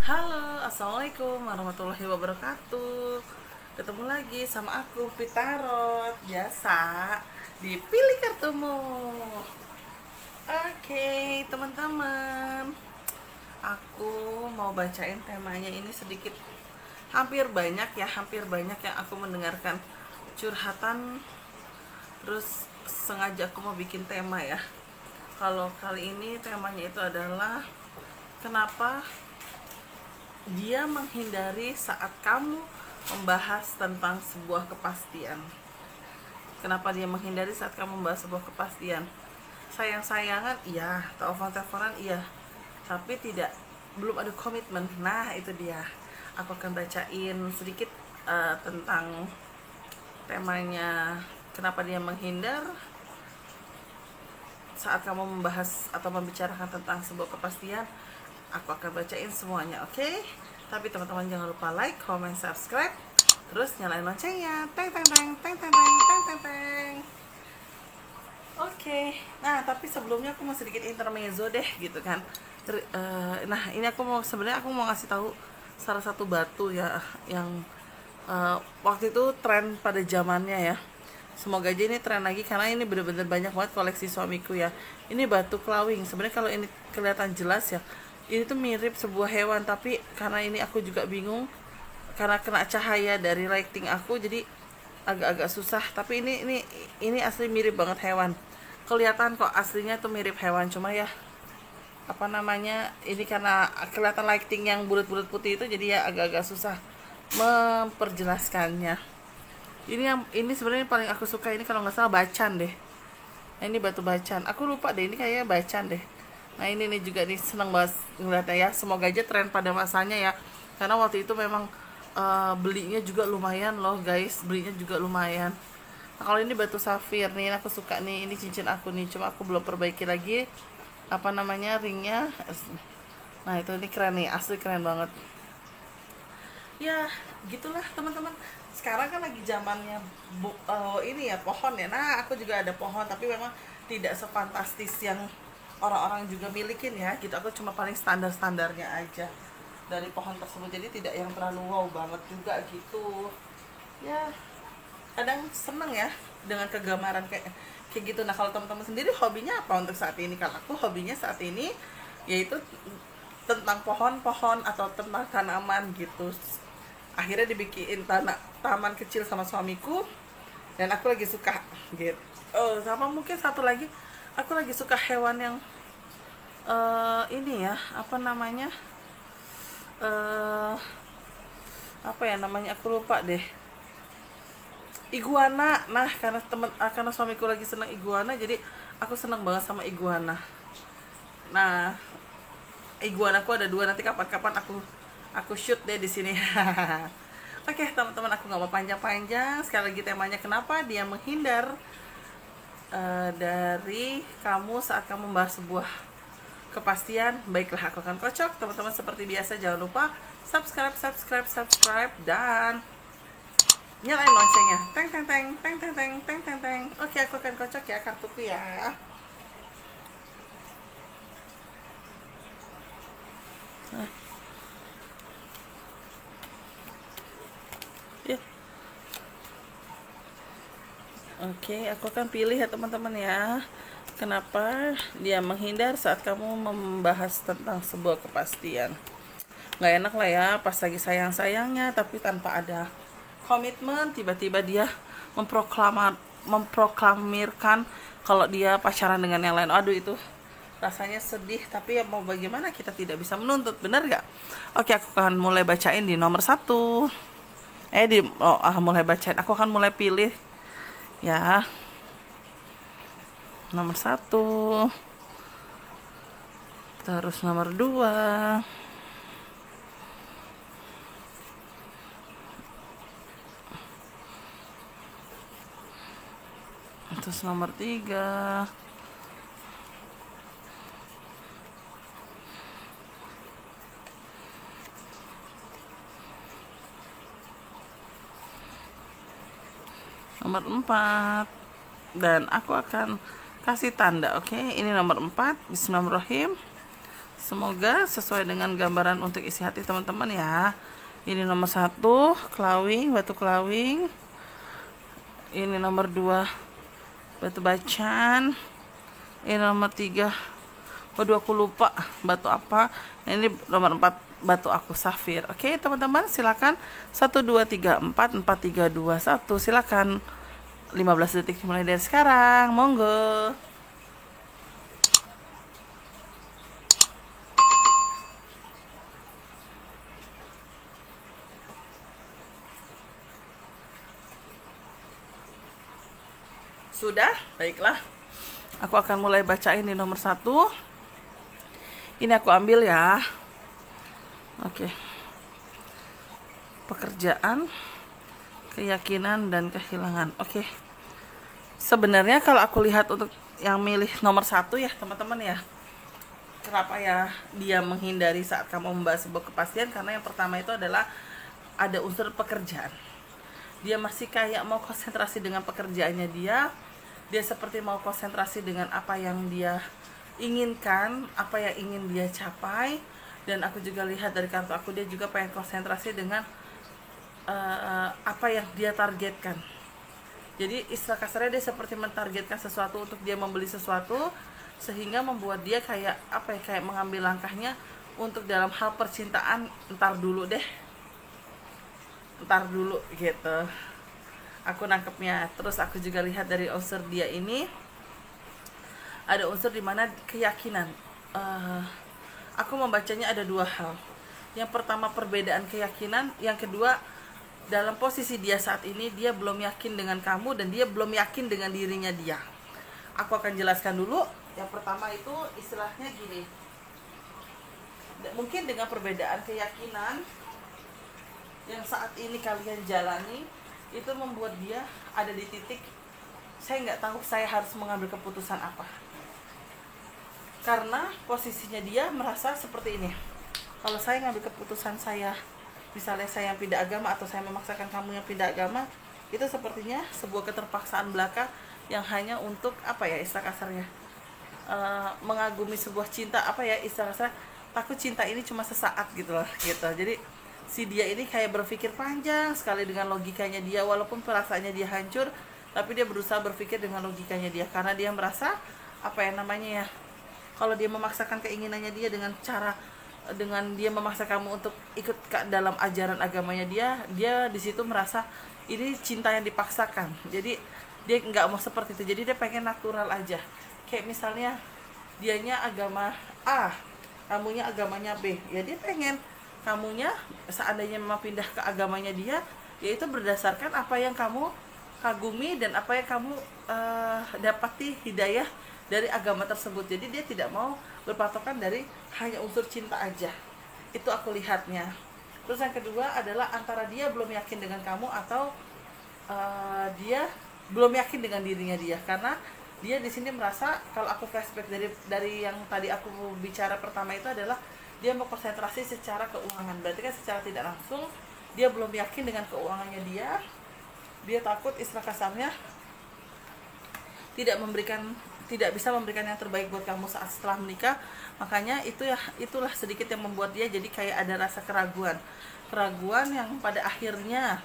Halo, assalamualaikum warahmatullahi wabarakatuh. Ketemu lagi sama aku Pitarot, biasa dipilih kartumu. Oke, teman-teman, aku mau bacain temanya ini sedikit. Hampir banyak yang aku mendengarkan curhatan. Terus sengaja aku mau bikin tema ya. Kalau kali ini temanya itu adalah kenapa dia menghindari saat kamu membahas tentang sebuah kepastian. Kenapa dia menghindari saat kamu membahas sebuah kepastian? Sayang-sayangan iya, telepon-teleponan iya, tapi tidak, belum ada komitmen. Nah itu dia. Aku akan bacain sedikit tentang temanya. Kenapa dia menghindar saat kamu membahas atau membicarakan tentang sebuah kepastian. Aku akan bacain semuanya, oke? Tapi teman-teman jangan lupa like, comment, subscribe, terus nyalain loncengnya. Teng teng teng teng teng teng teng teng teng. Oke. Nah, tapi sebelumnya aku mau sedikit intermezzo deh gitu kan. Nah, ini aku mau ngasih tahu salah satu batu ya yang waktu itu tren pada zamannya ya. Semoga aja ini tren lagi karena ini bener-bener banyak banget koleksi suamiku ya. Ini batu kelawing. Sebenarnya kalau ini kelihatan jelas ya, ini tuh mirip sebuah hewan, tapi karena ini aku juga bingung karena kena cahaya dari lighting aku, jadi agak-agak susah. Tapi ini asli mirip banget hewan. Kelihatan kok aslinya tuh mirip hewan, cuma ya apa namanya, ini karena kelihatan lighting yang bulat-bulat putih itu, jadi ya agak-agak susah memperjelaskannya. Ini sebenarnya paling aku suka ini, kalau nggak salah bacan deh. Nah, ini batu bacan. Aku lupa deh, ini kayaknya bacan deh. Nah ini nih juga nih, seneng banget ngeliatnya ya. Semoga aja tren pada masanya ya. Karena waktu itu memang belinya juga lumayan loh guys. Belinya juga lumayan. Nah kalau ini batu safir nih, aku suka nih. Ini cincin aku nih, cuma aku belum perbaiki lagi apa namanya, ringnya. Nah itu, ini keren nih, asli keren banget. Ya gitulah teman-teman, sekarang kan lagi zamannya ini ya, pohon ya. Nah aku juga ada pohon, tapi memang tidak sefantastis yang orang-orang juga milikin ya gitu. Aku cuma paling standar-standarnya aja dari pohon tersebut, jadi tidak yang terlalu wow banget juga gitu ya. Kadang seneng ya dengan kegemaran kayak kayak gitu. Nah kalau teman-teman sendiri hobinya apa untuk saat ini? Kalau aku hobinya saat ini yaitu tentang pohon-pohon atau tentang tanaman gitu. Akhirnya dibikin taman kecil sama suamiku, dan aku lagi suka gitu. Oh, sama mungkin satu lagi, aku lagi suka hewan yang ini ya, apa namanya, eh apa ya namanya, aku lupa deh. Iguana. Nah karena suamiku lagi seneng iguana, jadi aku seneng banget sama iguana. Nah iguana aku ada dua, nanti kapan-kapan aku shoot deh di sini. Oke teman-teman, aku nggak mau panjang-panjang. Sekali lagi temanya kenapa dia menghindar dari kamu saat kamu membahas sebuah kepastian. Baiklah, aku akan kocok teman-teman seperti biasa. Jangan lupa subscribe dan nyalain loncengnya. Teng teng teng teng teng teng teng teng teng. Oke, aku akan kocok ya kartuku ya. Ya. Oke, aku akan pilih ya teman-teman ya. Kenapa dia menghindar saat kamu membahas tentang sebuah kepastian? Nggak enak lah ya, pas lagi sayang-sayangnya tapi tanpa ada komitmen, tiba-tiba dia memproklamirkan kalau dia pacaran dengan yang lain. Aduh itu rasanya sedih, tapi ya mau bagaimana, kita tidak bisa menuntut, bener gak? Oke, aku akan mulai bacain di nomor satu. Mulai bacain, aku akan mulai pilih ya. Nomor satu, terus nomor dua, terus nomor tiga, nomor empat, dan aku akan kasih tanda. Oke, ini nomor 4. Bismillahirrahmanirrahim. Semoga sesuai dengan gambaran untuk isi hati teman-teman ya. Ini nomor 1 kelawing, batu kelawing. Ini nomor 2 batu bacan. Ini nomor 3, waduh aku lupa batu apa. Ini nomor 4 batu aku safir. Oke teman-teman, silakan 1 2 3 4 4 3 2 1. Silakan 15 detik mulai dari sekarang. Monggo. Sudah, baiklah. Aku akan mulai bacain di nomor 1. Ini aku ambil ya. Oke. Pekerjaan, keyakinan, dan kehilangan. Oke. Sebenarnya kalau aku lihat untuk yang milih nomor 1 ya teman-teman ya. Kenapa ya dia menghindari saat kamu membahas sebuah kepastian? Karena yang pertama itu adalah ada unsur pekerjaan. Dia masih kayak mau konsentrasi dengan pekerjaannya dia. Dia seperti mau konsentrasi dengan apa yang dia inginkan, apa yang ingin dia capai. Dan aku juga lihat dari kartu aku, dia juga pengen konsentrasi dengan apa yang dia targetkan. Jadi istilah kasarnya dia seperti mentargetkan sesuatu untuk dia membeli sesuatu, sehingga membuat dia kayak apa ya, kayak mengambil langkahnya untuk dalam hal percintaan, ntar dulu gitu. Aku nangkepnya. Terus aku juga lihat dari unsur dia ini ada unsur dimana keyakinan. Aku membacanya ada 2 hal. Yang pertama perbedaan keyakinan, yang kedua dalam posisi dia saat ini dia belum yakin dengan kamu dan dia belum yakin dengan dirinya dia. Aku akan jelaskan dulu. Yang pertama itu istilahnya gini. Mungkin dengan perbedaan keyakinan yang saat ini kalian jalani, itu membuat dia ada di titik saya nggak tahu saya harus mengambil keputusan apa. Karena posisinya dia merasa seperti ini. Kalau saya ngambil keputusan saya, misalnya saya yang pindah agama atau saya memaksakan kamu yang pindah agama, itu sepertinya sebuah keterpaksaan belaka yang hanya untuk apa ya istilah kasarnya, mengagumi sebuah cinta, apa ya istilah kasarnya, takut cinta ini cuma sesaat gitu loh gitu. Jadi si dia ini kayak berpikir panjang sekali dengan logikanya dia, walaupun perasaannya dia hancur, tapi dia berusaha berpikir dengan logikanya dia, karena dia merasa apa ya namanya ya, kalau dia memaksakan keinginannya dia dengan dia memaksa kamu untuk ikut dalam ajaran agamanya dia di situ merasa ini cinta yang dipaksakan. Jadi dia nggak mau seperti itu, jadi dia pengen natural aja. Kayak misalnya dianya agama A, kamunya agamanya B, ya dia pengen kamunya seandainya memang pindah ke agamanya dia, yaitu berdasarkan apa yang kamu kagumi dan apa yang kamu dapati hidayah dari agama tersebut. Jadi dia tidak mau berpatokan dari hanya unsur cinta aja. Itu aku lihatnya. Terus yang kedua adalah antara dia belum yakin dengan kamu atau dia belum yakin dengan dirinya dia, karena dia di sini merasa, kalau aku flashback dari yang tadi aku bicara pertama itu adalah dia mau konsentrasi secara keuangan. Berarti kan secara tidak langsung dia belum yakin dengan keuangannya dia. Dia takut istilah kasarnya tidak bisa memberikan yang terbaik buat kamu saat setelah menikah. Makanya itulah sedikit yang membuat dia jadi kayak ada rasa keraguan yang pada akhirnya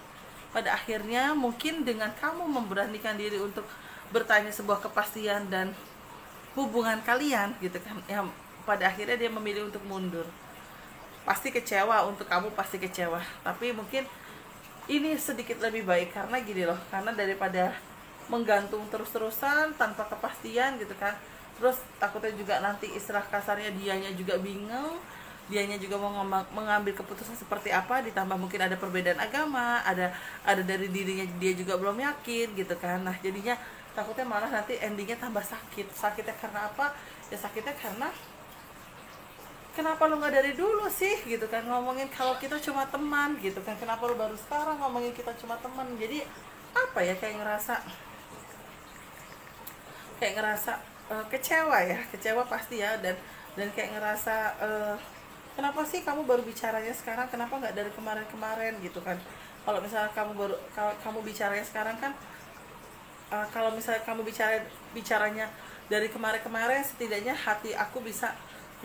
mungkin dengan kamu memberanikan diri untuk bertanya sebuah kepastian dan hubungan kalian gitu kan, yang pada akhirnya dia memilih untuk mundur. Pasti kecewa, untuk kamu pasti kecewa, tapi mungkin ini sedikit lebih baik karena gini loh, karena daripada menggantung terus-terusan tanpa kepastian gitu kan. Terus takutnya juga nanti istilah kasarnya dianya juga bingung, dianya juga mau mengambil keputusan seperti apa, ditambah mungkin ada perbedaan agama, ada dari dirinya dia juga belum yakin gitu kan. Nah jadinya takutnya malah nanti endingnya tambah sakitnya karena apa ya, sakitnya karena kenapa lu nggak dari dulu sih gitu kan, ngomongin kalau kita cuma teman gitu kan, kenapa lu baru sekarang ngomongin kita cuma teman. Jadi apa ya, kayak ngerasa kecewa pasti ya, dan kayak ngerasa kenapa sih kamu baru bicaranya sekarang, kenapa nggak dari kemarin gitu kan. Kalau misalnya kamu bicaranya sekarang kan, kalau misalnya kamu bicaranya dari kemarin, setidaknya hati aku bisa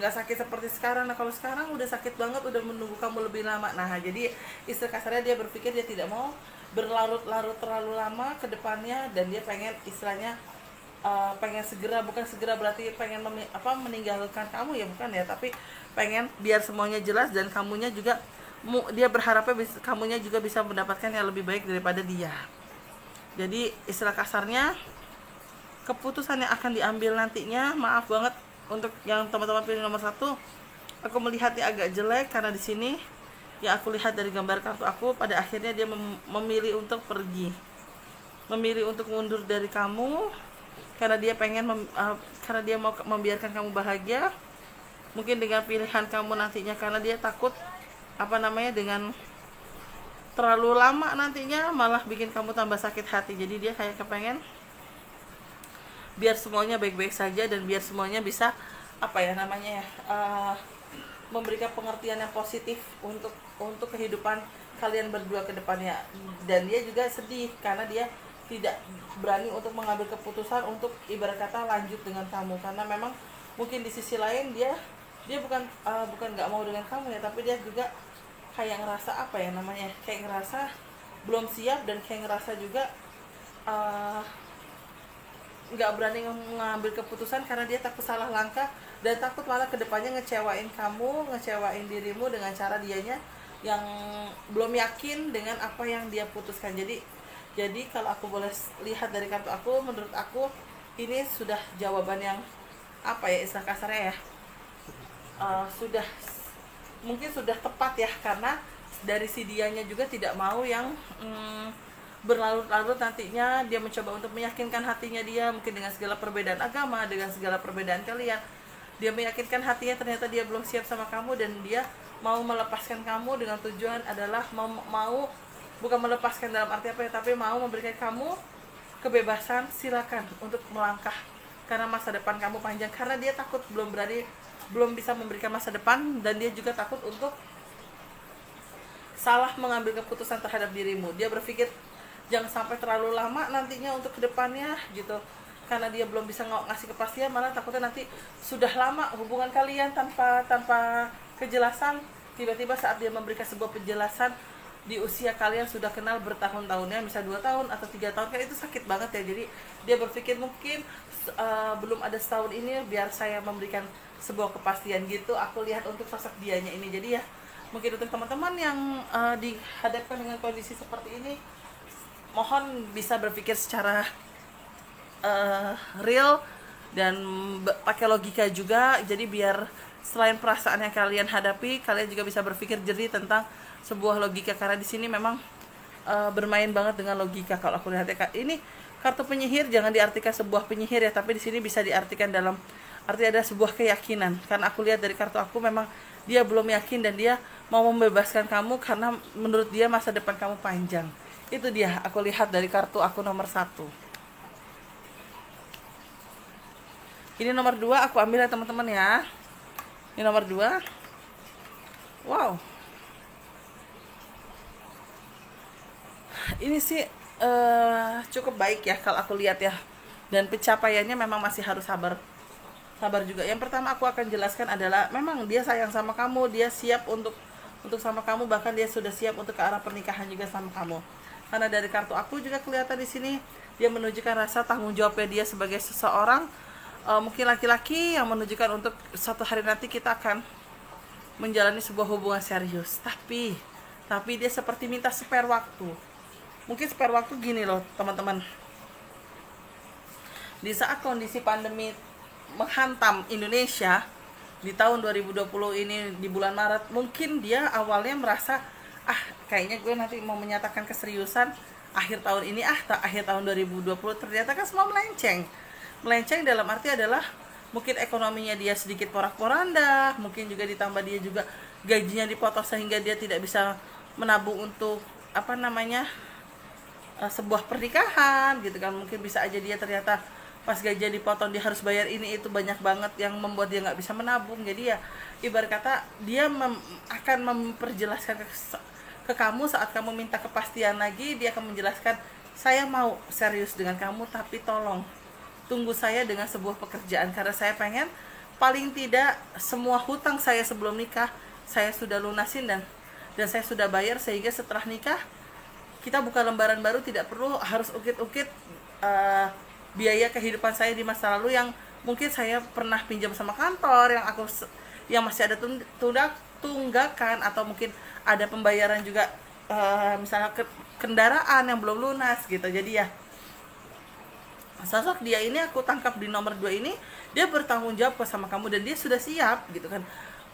nggak sakit seperti sekarang. Nah kalau sekarang udah sakit banget, udah menunggu kamu lebih lama. Nah jadi istilah kasarnya dia berpikir dia tidak mau berlarut-larut terlalu lama ke depannya, dan dia pengen istilahnya pengen segera, bukan segera berarti pengen meninggalkan kamu ya, bukan ya, tapi pengen biar semuanya jelas, dan kamunya juga dia berharapnya kamunya juga bisa mendapatkan yang lebih baik daripada dia. Jadi istilah kasarnya keputusan yang akan diambil nantinya, maaf banget untuk yang teman-teman pilih nomor 1, aku melihatnya agak jelek karena di sini yang aku lihat dari gambar kartu aku, pada akhirnya dia memilih untuk pergi, memilih untuk mundur dari kamu karena dia pengen karena dia mau membiarkan kamu bahagia, mungkin dengan pilihan kamu nantinya, karena dia takut dengan terlalu lama nantinya malah bikin kamu tambah sakit hati. Jadi dia kayak kepengen biar semuanya baik-baik saja, dan biar semuanya bisa memberikan pengertian yang positif untuk kehidupan kalian berdua ke depannya. Dan dia juga sedih karena dia tidak berani untuk mengambil keputusan untuk ibarat kata lanjut dengan kamu, karena memang mungkin di sisi lain dia bukan nggak mau dengan kamu ya, tapi dia juga kayak ngerasa kayak ngerasa belum siap, dan kayak ngerasa juga nggak berani mengambil keputusan karena dia takut salah langkah, dan takut malah kedepannya ngecewain kamu, ngecewain dirimu dengan cara dianya yang belum yakin dengan apa yang dia putuskan. Jadi kalau aku boleh lihat dari kartu aku, menurut aku ini sudah jawaban yang istilah kasarnya ya, mungkin sudah tepat ya, karena dari si dianya juga tidak mau yang berlarut-larut nantinya. Dia mencoba untuk meyakinkan hatinya dia, mungkin dengan segala perbedaan agama, dengan segala perbedaan kalian, dia meyakinkan hatinya ternyata dia belum siap sama kamu, dan dia mau melepaskan kamu dengan tujuan adalah mau bukan melepaskan dalam arti tapi mau memberikan kamu kebebasan, silakan untuk melangkah, karena masa depan kamu panjang, karena dia takut belum bisa memberikan masa depan, dan dia juga takut untuk salah mengambil keputusan terhadap dirimu. Dia berpikir jangan sampai terlalu lama nantinya untuk kedepannya gitu, karena dia belum bisa ngasih kepastian, malah takutnya nanti sudah lama hubungan kalian tanpa kejelasan, tiba-tiba saat dia memberikan sebuah penjelasan di usia kalian sudah kenal bertahun-tahunnya, bisa 2 tahun atau 3 tahun, kan itu sakit banget ya. Jadi dia berpikir mungkin belum ada setahun ini biar saya memberikan sebuah kepastian gitu. Aku lihat untuk sosok dianya ini. Jadi ya mungkin untuk teman-teman yang dihadapkan dengan kondisi seperti ini, mohon bisa berpikir secara real dan pakai logika juga. Jadi biar selain perasaan yang kalian hadapi, kalian juga bisa berpikir jernih tentang sebuah logika, karena di sini memang bermain banget dengan logika. Kalau aku lihat ya, ini kartu penyihir jangan diartikan sebuah penyihir ya, tapi di sini bisa diartikan dalam arti ada sebuah keyakinan. Karena aku lihat dari kartu aku memang dia belum yakin, dan dia mau membebaskan kamu karena menurut dia masa depan kamu panjang. Itu dia aku lihat dari kartu aku nomor 1. Ini nomor 2 aku ambil ya teman-teman ya. Ini nomor 2. Wow. Ini sih cukup baik ya kalau aku lihat ya, dan pencapaiannya memang masih harus sabar juga. Yang pertama aku akan jelaskan adalah memang dia sayang sama kamu, dia siap untuk sama kamu, bahkan dia sudah siap untuk ke arah pernikahan juga sama kamu. Karena dari kartu aku juga kelihatan di sini dia menunjukkan rasa tanggung jawabnya dia sebagai seseorang, mungkin laki-laki yang menunjukkan untuk suatu hari nanti kita akan menjalani sebuah hubungan serius. Tapi dia seperti minta spare waktu. Mungkin spare waktu gini loh teman-teman, di saat kondisi pandemi menghantam Indonesia di tahun 2020 ini di bulan Maret, mungkin dia awalnya merasa kayaknya gue nanti mau menyatakan keseriusan akhir tahun ini, akhir tahun 2020, ternyata kan semua melenceng dalam arti adalah mungkin ekonominya dia sedikit porak-poranda, mungkin juga ditambah dia juga gajinya dipotong sehingga dia tidak bisa menabung untuk sebuah pernikahan gitu kan. Mungkin bisa aja dia ternyata pas gajinya dipotong dia harus bayar ini itu banyak banget yang membuat dia nggak bisa menabung. Jadi ya ibarat kata dia akan memperjelaskan ke kamu saat kamu minta kepastian lagi, dia akan menjelaskan, saya mau serius dengan kamu, tapi tolong tunggu saya dengan sebuah pekerjaan, karena saya pengen paling tidak semua hutang saya sebelum nikah saya sudah lunasin dan saya sudah bayar, sehingga setelah nikah kita buka lembaran baru, tidak perlu harus ukit-ukit biaya kehidupan saya di masa lalu yang mungkin saya pernah pinjam sama kantor yang masih ada tunggakan, atau mungkin ada pembayaran juga misalnya kendaraan yang belum lunas gitu. Jadi ya sosok dia ini aku tangkap di nomor 2 ini, dia bertanggung jawab sama kamu dan dia sudah siap gitu kan.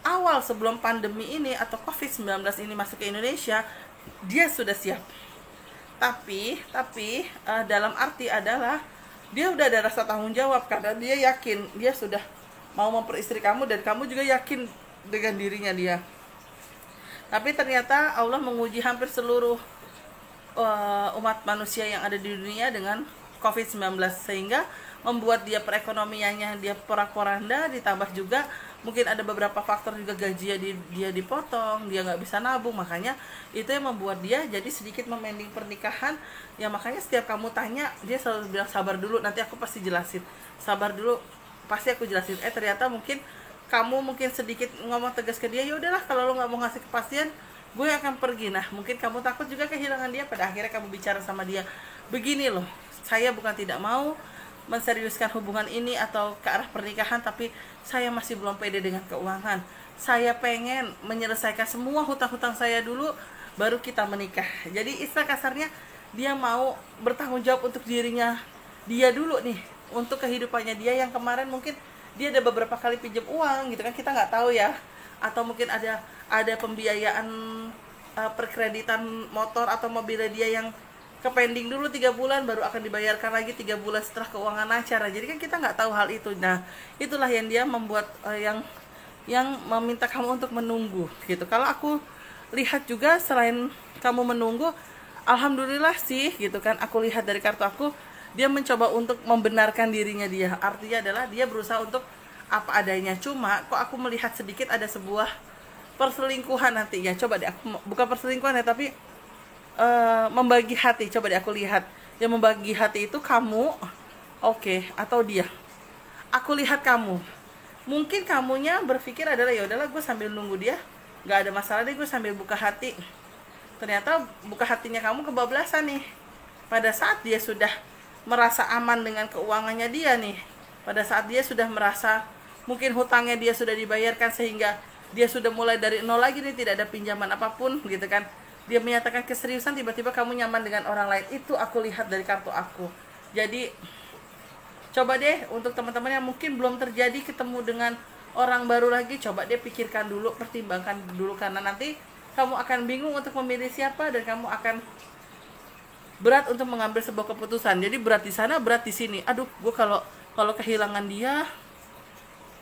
Awal sebelum pandemi ini atau COVID-19 ini masuk ke Indonesia, dia sudah siap. Tapi dalam arti adalah dia udah ada rasa tanggung jawab karena dia yakin dia sudah mau memperistri kamu dan kamu juga yakin dengan dirinya dia. Tapi ternyata Allah menguji hampir seluruh umat manusia yang ada di dunia dengan COVID-19, sehingga membuat dia perekonomiannya dia porak-poranda, ditambah juga mungkin ada beberapa faktor juga gajinya dia dipotong, dia nggak bisa nabung, makanya itu yang membuat dia jadi sedikit memending pernikahan. Ya makanya setiap kamu tanya dia selalu bilang sabar dulu, nanti aku pasti jelasin, sabar dulu pasti aku jelasin. Ternyata kamu sedikit ngomong tegas ke dia, ya udahlah kalau lo nggak mau ngasih kepastian gue akan pergi. Nah mungkin kamu takut juga kehilangan dia, pada akhirnya kamu bicara sama dia, begini loh, saya bukan tidak mau menseriuskan hubungan ini atau ke arah pernikahan, tapi saya masih belum pede dengan keuangan. Saya pengen menyelesaikan semua hutang-hutang saya dulu, baru kita menikah. Jadi istilah kasarnya dia mau bertanggung jawab untuk dirinya dia dulu nih, untuk kehidupannya dia yang kemarin mungkin dia ada beberapa kali pinjam uang gitu kan, kita nggak tahu ya, atau mungkin ada pembiayaan perkreditan motor atau mobilnya dia yang kepending dulu 3 bulan baru akan dibayarkan lagi 3 bulan setelah keuangan lancar. Jadi kan kita nggak tahu hal itu. Nah itulah yang dia membuat yang meminta kamu untuk menunggu gitu. Kalau aku lihat juga selain kamu menunggu, alhamdulillah sih gitu kan, aku lihat dari kartu aku dia mencoba untuk membenarkan dirinya dia. Artinya adalah dia berusaha untuk apa adanya. Cuma kok aku melihat sedikit ada sebuah perselingkuhan nanti ya. Coba deh aku bukan perselingkuhan ya, tapi membagi hati. Coba deh aku lihat yang membagi hati itu kamu, oke, atau dia. Aku lihat kamu, mungkin kamunya berpikir adalah ya udahlah gue sambil nunggu dia, nggak ada masalah deh, gue sambil buka hati. Ternyata buka hatinya kamu kebablasan nih. Pada saat dia sudah merasa aman dengan keuangannya dia nih, pada saat dia sudah merasa mungkin hutangnya dia sudah dibayarkan, sehingga dia sudah mulai dari nol lagi nih, tidak ada pinjaman apapun gitu kan, dia menyatakan keseriusan, tiba-tiba kamu nyaman dengan orang lain. Itu aku lihat dari kartu aku. Jadi coba deh untuk teman-teman yang mungkin belum terjadi ketemu dengan orang baru lagi, coba deh pikirkan dulu, pertimbangkan dulu, karena nanti kamu akan bingung untuk memilih siapa dan kamu akan berat untuk mengambil sebuah keputusan. Jadi berat di sana, berat di sini. Aduh, gue kalau kehilangan dia,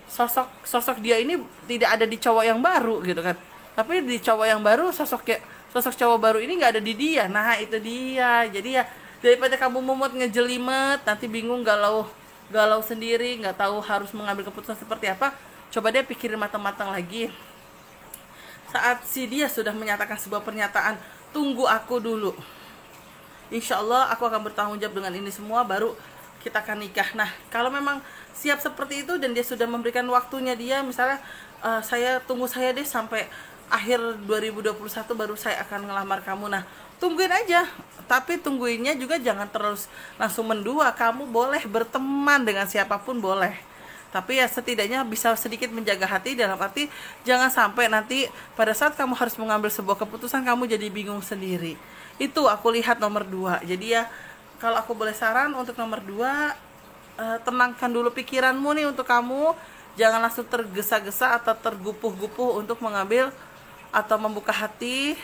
sosok dia ini tidak ada di cowok yang baru gitu kan. Tapi di cowok yang baru sosok cowok baru ini nggak ada di dia. Nah itu dia. Jadi ya daripada kamu mumut ngejelimet, nanti bingung, galau sendiri, nggak tahu harus mengambil keputusan seperti apa, coba dia pikirin matang-matang lagi. Saat si dia sudah menyatakan sebuah pernyataan, tunggu aku dulu, insya Allah aku akan bertanggung jawab dengan ini semua, baru kita akan nikah. Nah kalau memang siap seperti itu dan dia sudah memberikan waktunya dia, misalnya saya tunggu saya deh sampai akhir 2021 baru saya akan ngelamar kamu. Nah tungguin aja, tapi tungguinnya juga jangan terus langsung mendua. Kamu boleh berteman dengan siapapun boleh, tapi ya setidaknya bisa sedikit menjaga hati, dalam arti jangan sampai nanti pada saat kamu harus mengambil sebuah keputusan kamu jadi bingung sendiri. Itu aku lihat nomor 2. Jadi ya kalau aku boleh saran untuk nomor 2, tenangkan dulu pikiranmu nih untuk kamu, jangan langsung tergesa-gesa atau tergupuh-gupuh untuk mengambil atau membuka hati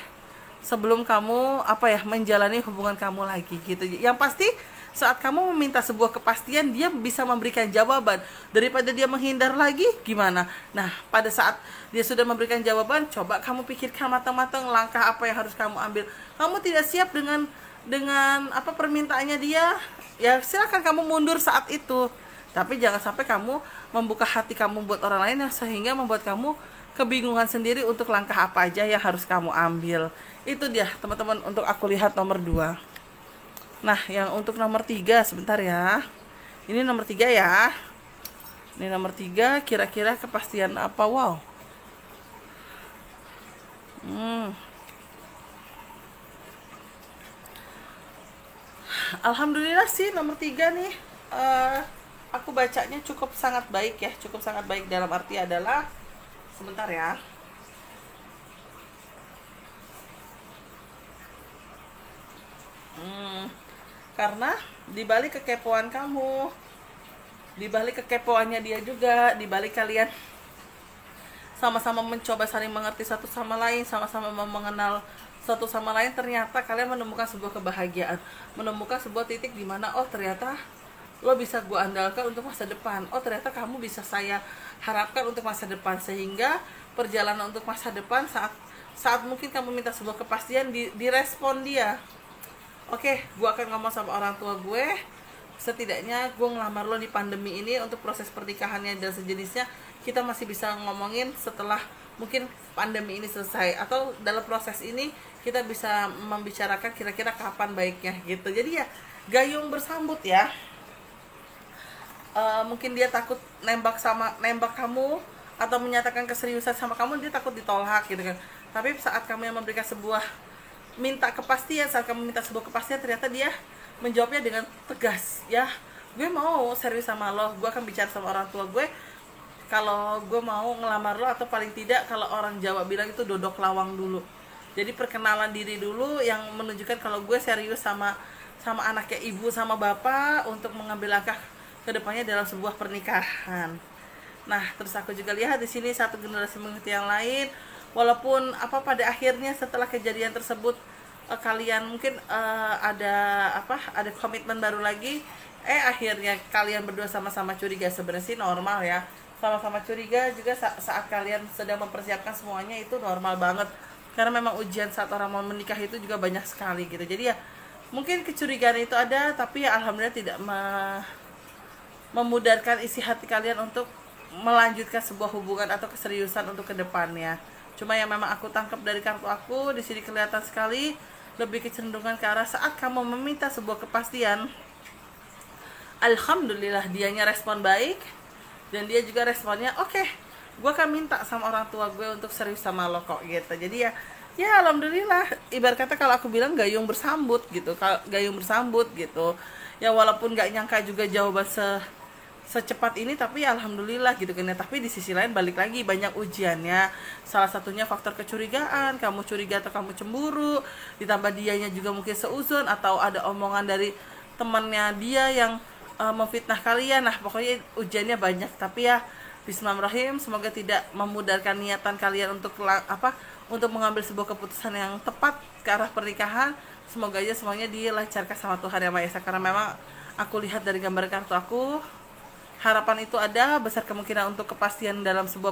sebelum kamu menjalani hubungan kamu lagi gitu. Yang pasti saat kamu meminta sebuah kepastian, dia bisa memberikan jawaban. Daripada dia menghindar lagi, gimana? Nah pada saat dia sudah memberikan jawaban, coba kamu pikirkan matang-matang langkah apa yang harus kamu ambil. Kamu tidak siap dengan permintaannya dia, ya silakan kamu mundur saat itu. Tapi jangan sampai kamu membuka hati kamu buat orang lain yang sehingga membuat kamu kebingungan sendiri untuk langkah apa aja yang harus kamu ambil. Itu dia teman-teman untuk aku lihat nomor 2. Nah yang untuk nomor 3, sebentar ya, ini nomor 3 ya. Ini nomor 3, kira-kira kepastian apa? Wow. Alhamdulillah sih nomor 3 nih. Aku bacanya cukup sangat baik ya, cukup sangat baik dalam arti adalah, sebentar ya. Karena dibalik kekepoan kamu, dibalik kekepoannya dia juga, dibalik kalian sama-sama mencoba saling mengerti satu sama lain, sama-sama mengenal satu sama lain, ternyata kalian menemukan sebuah kebahagiaan, menemukan sebuah titik di mana oh ternyata lo bisa gue andalkan untuk masa depan, oh ternyata kamu bisa saya harapkan untuk masa depan, sehingga perjalanan untuk masa depan saat mungkin kamu minta sebuah kepastian, direspon dia. Oke, gue akan ngomong sama orang tua gue, setidaknya gue ngelamar lo di pandemi ini untuk proses pernikahannya dan sejenisnya kita masih bisa ngomongin setelah mungkin pandemi ini selesai, atau dalam proses ini kita bisa membicarakan kira-kira kapan baiknya gitu. Jadi ya gayung bersambut ya. Mungkin dia takut nembak kamu atau menyatakan keseriusan sama kamu, dia takut ditolak gitu kan. Tapi saat kamu yang memberikan minta kepastian, saat kamu minta sebuah kepastian, ternyata dia menjawabnya dengan tegas, ya gue mau serius sama lo, gue akan bicara sama orang tua gue kalau gue mau ngelamar lo, atau paling tidak kalau orang Jawa bilang itu dodok lawang dulu. Jadi perkenalan diri dulu yang menunjukkan kalau gue serius sama anaknya ibu sama bapak untuk mengambil langkah kedepannya dalam sebuah pernikahan. Nah, terus aku juga lihat di sini satu generasi mengerti yang lain. Walaupun pada akhirnya setelah kejadian tersebut kalian mungkin ada komitmen baru lagi, akhirnya kalian berdua sama-sama curiga. Sebenarnya sih normal ya, sama-sama curiga juga saat kalian sedang mempersiapkan semuanya, itu normal banget, karena memang ujian saat orang mau menikah itu juga banyak sekali gitu. Jadi ya mungkin kecurigaan itu ada, tapi ya alhamdulillah tidak memudarkan isi hati kalian untuk melanjutkan sebuah hubungan atau keseriusan untuk kedepannya. Cuma yang memang aku tangkap dari kartu aku di sini kelihatan sekali lebih kecenderungan ke arah saat kamu meminta sebuah kepastian, alhamdulillah dianya respon baik, dan dia juga responnya oke, gue akan minta sama orang tua gue untuk serius sama lo kok gitu. Jadi ya alhamdulillah, ibarat kata kalau aku bilang gayung bersambut gitu, ya walaupun gak nyangka juga jawaban secepat ini, tapi ya alhamdulillah gitu kan ya. Tapi di sisi lain balik lagi banyak ujiannya, salah satunya faktor kecurigaan, kamu curiga atau kamu cemburu, ditambah dianya juga mungkin seuzon, atau ada omongan dari temannya dia yang memfitnah kalian. Nah pokoknya ujiannya banyak, tapi ya bismillahirrahmanirrahim, semoga tidak memudarkan niatan kalian untuk mengambil sebuah keputusan yang tepat ke arah pernikahan. Semoga aja semuanya dilancarkan sama Tuhan Yang Maha Esa, karena memang aku lihat dari gambar kartu aku, harapan itu ada, besar kemungkinan untuk kepastian dalam sebuah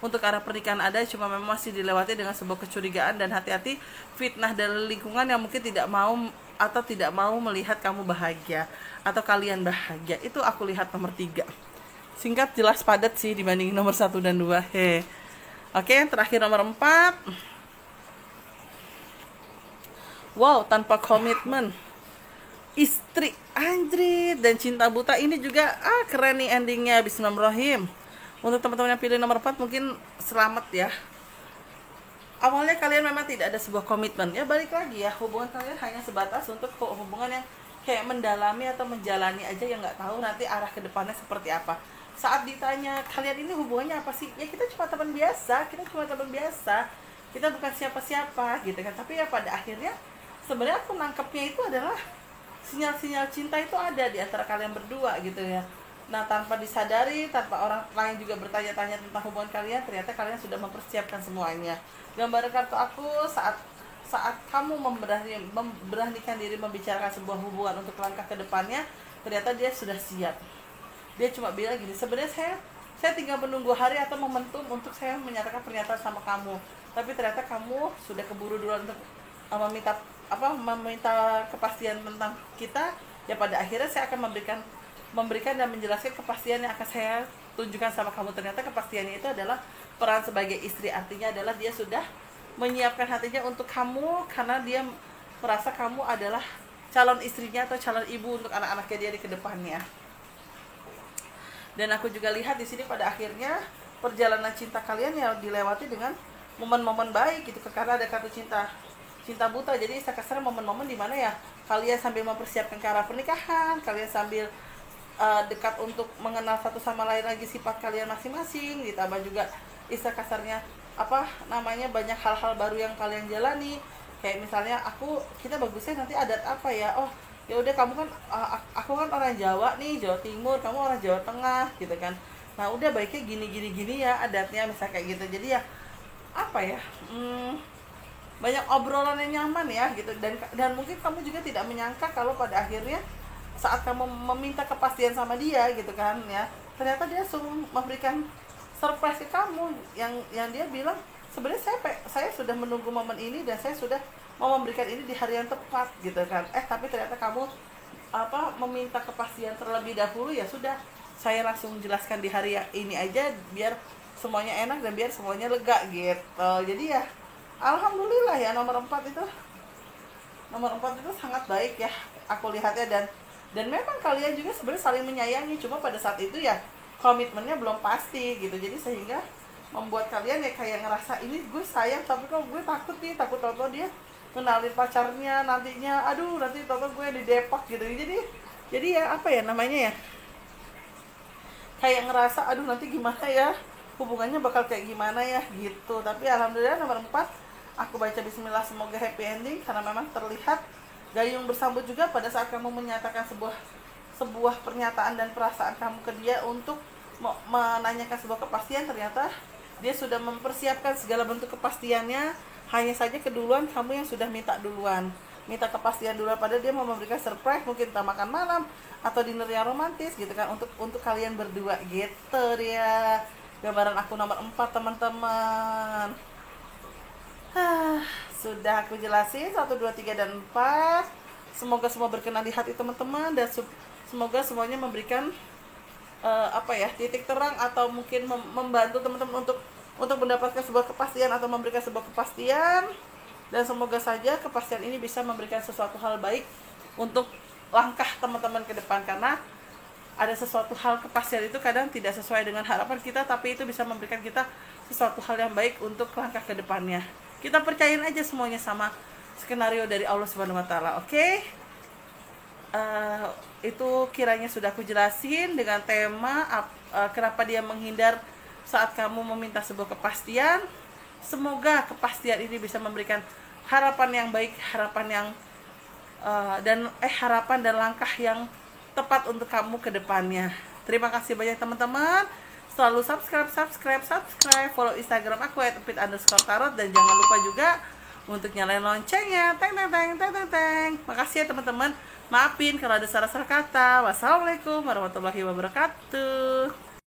untuk arah pernikahan ada, cuma memang masih dilewati dengan sebuah kecurigaan dan hati-hati fitnah dari lingkungan yang mungkin tidak mau melihat kamu bahagia atau kalian bahagia. Itu aku lihat nomor 3. Singkat, jelas, padat sih dibanding nomor 1 dan 2. Oke, yang terakhir nomor 4. Wow, tanpa komitmen, istri anjrit dan cinta buta. Ini juga keren nih endingnya, bismillahirrahmanirrahim. Untuk teman-teman yang pilih nomor 4 mungkin selamat ya. Awalnya kalian memang tidak ada sebuah komitmen, ya balik lagi ya, hubungan kalian hanya sebatas untuk hubungan yang kayak mendalami atau menjalani aja, yang nggak tahu nanti arah kedepannya seperti apa. Saat ditanya kalian ini hubungannya apa sih, ya kita cuma teman biasa, kita bukan siapa-siapa gitu kan. Tapi ya pada akhirnya sebenarnya aku nangkepnya itu adalah sinyal-sinyal cinta itu ada di antara kalian berdua gitu ya. Nah, tanpa disadari, tanpa orang lain juga bertanya-tanya tentang hubungan kalian, ternyata kalian sudah mempersiapkan semuanya. Gambar kartu aku, saat kamu memberanikan diri membicarakan sebuah hubungan untuk langkah ke depannya, ternyata dia sudah siap. Dia cuma bilang gini, sebenarnya saya tinggal menunggu hari atau momentum untuk saya menyatakan pernyataan sama kamu. Tapi ternyata kamu sudah keburu duluan untuk meminta kepastian tentang kita. Ya pada akhirnya saya akan memberikan dan menjelaskan kepastian yang akan saya tunjukkan sama kamu. Ternyata kepastiannya itu adalah peran sebagai istri, artinya adalah dia sudah menyiapkan hatinya untuk kamu, karena dia merasa kamu adalah calon istrinya atau calon ibu untuk anak-anaknya dia di kedepannya. Dan aku juga lihat di sini pada akhirnya perjalanan cinta kalian ya dilewati dengan momen-momen baik gitu, karena ada kartu cinta buta. Jadi saya kasarnya momen-momen dimana ya kalian sambil mempersiapkan ke arah pernikahan, kalian sambil dekat untuk mengenal satu sama lain lagi sifat kalian masing-masing, ditambah juga istilah kasarnya apa namanya banyak hal-hal baru yang kalian jalani. Kayak misalnya kita bagusnya nanti adat apa ya, oh ya udah kamu kan aku kan orang Jawa nih, Jawa Timur, kamu orang Jawa Tengah gitu kan. Nah udah baiknya gini ya adatnya, misalnya kayak gitu. Jadi ya apa ya, banyak obrolan yang nyaman ya gitu. Dan mungkin kamu juga tidak menyangka kalau pada akhirnya saat kamu meminta kepastian sama dia gitu kan ya, ternyata dia sungguh memberikan surprise ke kamu yang dia bilang sebenarnya saya sudah menunggu momen ini dan saya sudah mau memberikan ini di hari yang tepat gitu kan. Tapi ternyata kamu meminta kepastian terlebih dahulu, ya sudah saya langsung jelaskan di hari yang ini aja biar semuanya enak dan biar semuanya lega gitu. Jadi ya alhamdulillah ya nomor 4 itu sangat baik ya aku lihatnya. Dan memang kalian juga sebenarnya saling menyayangi, cuma pada saat itu ya komitmennya belum pasti gitu. Jadi sehingga membuat kalian ya kayak ngerasa ini gue sayang tapi kok gue takut tahu dia kenalin pacarnya nantinya, aduh nanti tahu gue di Depok gitu. Jadi ya apa ya namanya ya, kayak ngerasa aduh nanti gimana ya hubungannya bakal kayak gimana ya gitu. Tapi alhamdulillah nomor 4 aku baca bismillah semoga happy ending, karena memang terlihat gayung bersambut juga pada saat kamu menyatakan sebuah pernyataan dan perasaan kamu ke dia untuk menanyakan sebuah kepastian. Ternyata dia sudah mempersiapkan segala bentuk kepastiannya, hanya saja keduluan kamu yang sudah minta kepastian duluan. Padahal dia mau memberikan surprise, mungkin entah makan malam atau dinner yang romantis gitu kan untuk kalian berdua gitu ya. Gambaran aku nomor 4 teman-teman. Sudah aku jelasin 1, 2, 3, dan 4. Semoga semua berkenan di hati teman-teman dan semoga semuanya memberikan titik terang atau mungkin membantu teman-teman untuk mendapatkan sebuah kepastian atau memberikan sebuah kepastian. Dan semoga saja kepastian ini bisa memberikan sesuatu hal baik untuk langkah teman-teman ke depan, karena ada sesuatu hal kepastian itu kadang tidak sesuai dengan harapan kita, tapi itu bisa memberikan kita sesuatu hal yang baik untuk langkah ke depannya. Kita percayain aja semuanya sama skenario dari Allah Subhanahu wa taala. Oke? Itu kiranya sudah aku jelasin dengan tema kenapa dia menghindar saat kamu meminta sebuah kepastian. Semoga kepastian ini bisa memberikan harapan yang baik, harapan dan langkah yang tepat untuk kamu ke depannya. Terima kasih banyak teman-teman. Selalu subscribe, follow Instagram aku @pit_tarot, dan jangan lupa juga untuk nyalain loncengnya. Teng. Makasih ya teman-teman. Maafin kalau ada salah-salah kata. Wassalamualaikum warahmatullahi wabarakatuh.